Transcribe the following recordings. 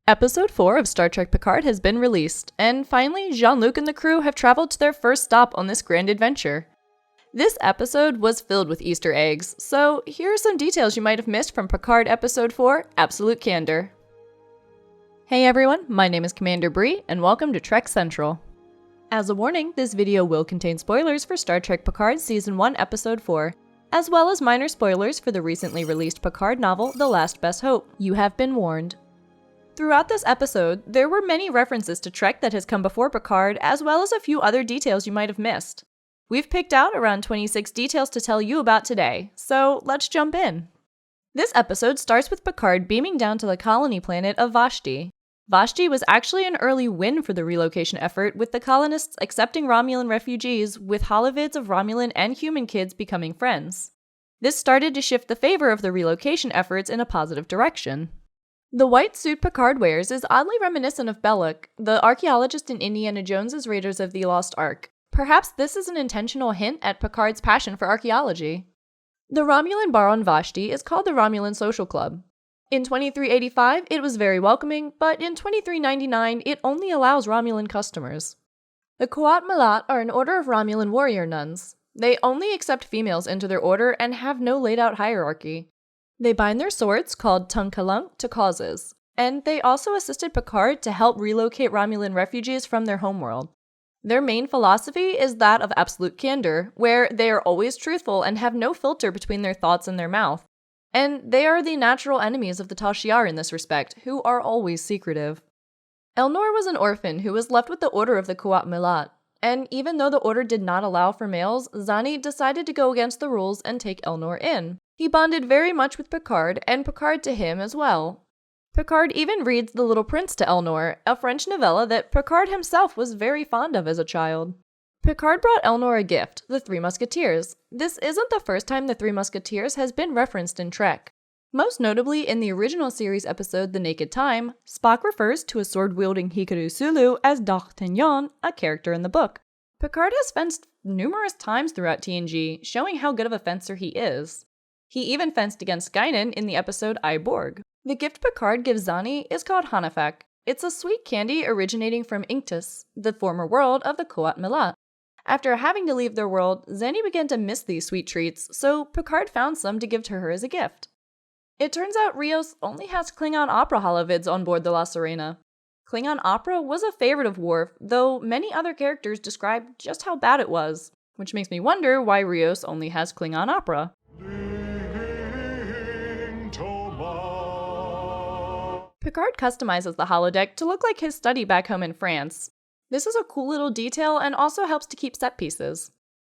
Episode 4 of Star Trek Picard has been released, and finally, Jean-Luc and the crew have traveled to their first stop on this grand adventure. This episode was filled with Easter eggs, so here are some details you might have missed from Picard Episode 4, Absolute Candor. Hey everyone, my name is Commander Brie, and welcome to Trek Central. As a warning, this video will contain spoilers for Star Trek Picard Season 1, Episode 4, as well as minor spoilers for the recently released Picard novel, The Last Best Hope. You have been warned. Throughout this episode, there were many references to Trek that has come before Picard, as well as a few other details you might have missed. We've picked out around 26 details to tell you about today, so let's jump in. This episode starts with Picard beaming down to the colony planet of Vashti. Vashti was actually an early win for the relocation effort, with the colonists accepting Romulan refugees, with holovids of Romulan and human kids becoming friends. This started to shift the favor of the relocation efforts in a positive direction. The white suit Picard wears is oddly reminiscent of Belloc, the archaeologist in Indiana Jones's Raiders of the Lost Ark. Perhaps this is an intentional hint at Picard's passion for archaeology. The Romulan bar on Vashti is called the Romulan Social Club. In 2385, it was very welcoming, but in 2399, it only allows Romulan customers. The Qowat Milat are an order of Romulan warrior nuns. They only accept females into their order and have no laid-out hierarchy. They bind their swords, called Tunkalunk, to causes, and they also assisted Picard to help relocate Romulan refugees from their homeworld. Their main philosophy is that of absolute candor, where they are always truthful and have no filter between their thoughts and their mouth. And they are the natural enemies of the Tal Shiar in this respect, who are always secretive. Elnor was an orphan who was left with the order of the Qowat Milat, and even though the order did not allow for males, Zani decided to go against the rules and take Elnor in. He bonded very much with Picard, and Picard to him as well. Picard even reads The Little Prince to Elnor, a French novella that Picard himself was very fond of as a child. Picard brought Elnor a gift, the Three Musketeers. This isn't the first time the Three Musketeers has been referenced in Trek. Most notably, in the original series episode The Naked Time, Spock refers to a sword-wielding Hikaru Sulu as D'Artagnan, a character in the book. Picard has fenced numerous times throughout TNG, showing how good of a fencer he is. He even fenced against Guinan in the episode I, Borg. The gift Picard gives Zani is called Hanafak. It's a sweet candy originating from Inktus, the former world of the Qowat Milat. After having to leave their world, Zani began to miss these sweet treats, so Picard found some to give to her as a gift. It turns out Rios only has Klingon opera holovids on board the La Sirena. Klingon opera was a favorite of Worf, though many other characters described just how bad it was, which makes me wonder why Rios only has Klingon opera. Picard customizes the holodeck to look like his study back home in France. This is a cool little detail and also helps to keep set pieces.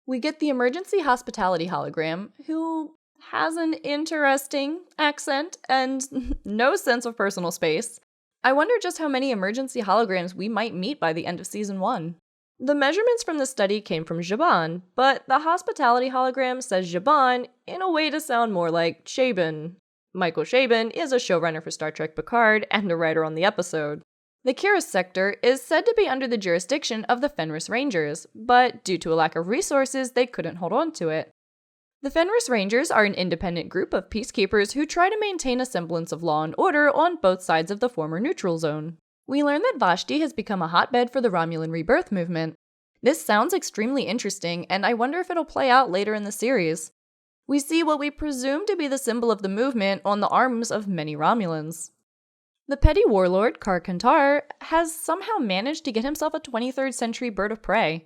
We get the emergency hospitality hologram, who has an interesting accent and no sense of personal space. I wonder just how many emergency holograms we might meet by the end of Season 1. The measurements from the study came from Zhaban, but the hospitality hologram says Zhaban in a way to sound more like Chabon. Michael Chabon is a showrunner for Star Trek Picard and a writer on the episode. The Kiris sector is said to be under the jurisdiction of the Fenris Rangers, but due to a lack of resources, they couldn't hold on to it. The Fenris Rangers are an independent group of peacekeepers who try to maintain a semblance of law and order on both sides of the former neutral zone. We learn that Vashti has become a hotbed for the Romulan rebirth movement. This sounds extremely interesting, and I wonder if it'll play out later in the series. We see what we presume to be the symbol of the movement on the arms of many Romulans. The petty warlord, Candor, has somehow managed to get himself a 23rd century bird of prey.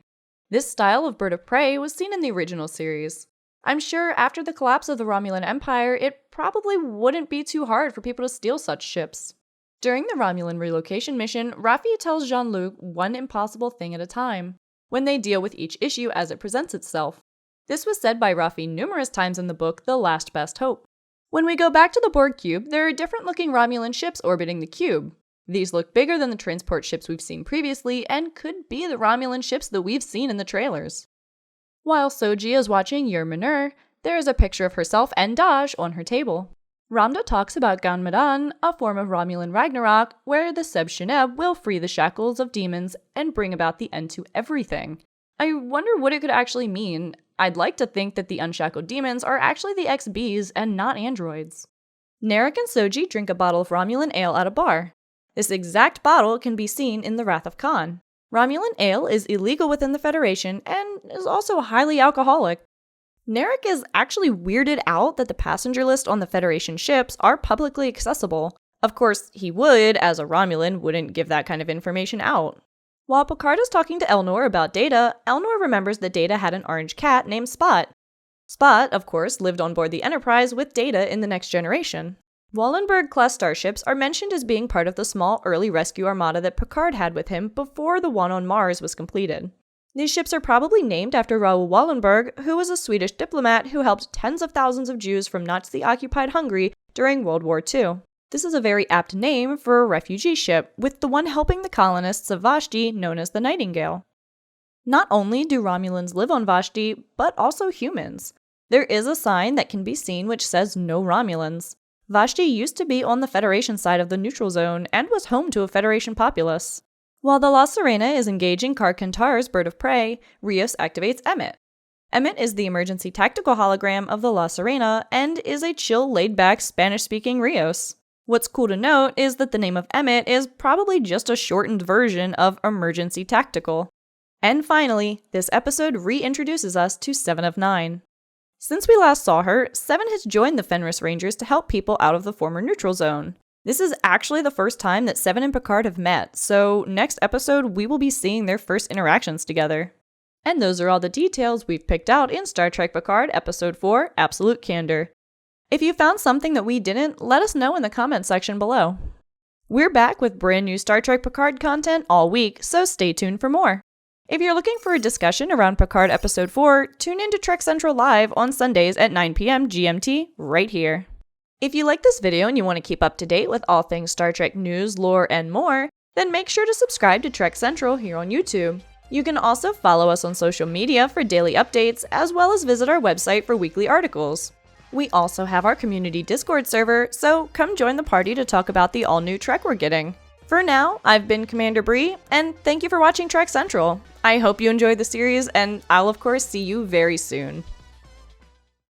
This style of bird of prey was seen in the original series. I'm sure after the collapse of the Romulan Empire, it probably wouldn't be too hard for people to steal such ships. During the Romulan relocation mission, Raffi tells Jean-Luc one impossible thing at a time, when they deal with each issue as it presents itself. This was said by Raffi numerous times in the book The Last Best Hope. When we go back to the Borg cube, there are different-looking Romulan ships orbiting the cube. These look bigger than the transport ships we've seen previously, and could be the Romulan ships that we've seen in the trailers. While Soji is watching Yer Minur, there is a picture of herself and Daj on her table. Ramda talks about Gan Medan, a form of Romulan Ragnarok, where the Seb Sheneb will free the shackles of demons and bring about the end to everything. I wonder what it could actually mean. I'd like to think that the unshackled demons are actually the XBs and not androids. Narek and Soji drink a bottle of Romulan ale at a bar. This exact bottle can be seen in the Wrath of Khan. Romulan ale is illegal within the Federation and is also highly alcoholic. Narek is actually weirded out that the passenger list on the Federation ships are publicly accessible. Of course, he would, as a Romulan, wouldn't give that kind of information out. While Picard is talking to Elnor about Data, Elnor remembers that Data had an orange cat named Spot. Spot, of course, lived on board the Enterprise with Data in the Next Generation. Wallenberg-class starships are mentioned as being part of the small early rescue armada that Picard had with him before the one on Mars was completed. These ships are probably named after Raoul Wallenberg, who was a Swedish diplomat who helped tens of thousands of Jews from Nazi-occupied Hungary during World War II. This is a very apt name for a refugee ship, with the one helping the colonists of Vashti known as the Nightingale. Not only do Romulans live on Vashti, but also humans. There is a sign that can be seen which says No Romulans. Vashti used to be on the Federation side of the neutral zone and was home to a Federation populace. While the La Sirena is engaging Karkantar's bird of prey, Rios activates Emmett. Emmett is the emergency tactical hologram of the La Sirena and is a chill, laid-back, Spanish-speaking Rios. What's cool to note is that the name of Emmett is probably just a shortened version of Emergency Tactical. And finally, this episode reintroduces us to Seven of Nine. Since we last saw her, Seven has joined the Fenris Rangers to help people out of the former neutral zone. This is actually the first time that Seven and Picard have met, so next episode we will be seeing their first interactions together. And those are all the details we've picked out in Star Trek Picard Episode 4, Absolute Candor. If you found something that we didn't, let us know in the comments section below. We're back with brand new Star Trek Picard content all week, so stay tuned for more. If you're looking for a discussion around Picard Episode 4, tune in to Trek Central Live on Sundays at 9 p.m. GMT right here. If you like this video and you want to keep up to date with all things Star Trek news, lore, and more, then make sure to subscribe to Trek Central here on YouTube. You can also follow us on social media for daily updates, as well as visit our website for weekly articles. We also have our community Discord server, so come join the party to talk about the all-new Trek we're getting. For now, I've been Commander Brie, and thank you for watching Trek Central. I hope you enjoyed the series, and I'll of course see you very soon.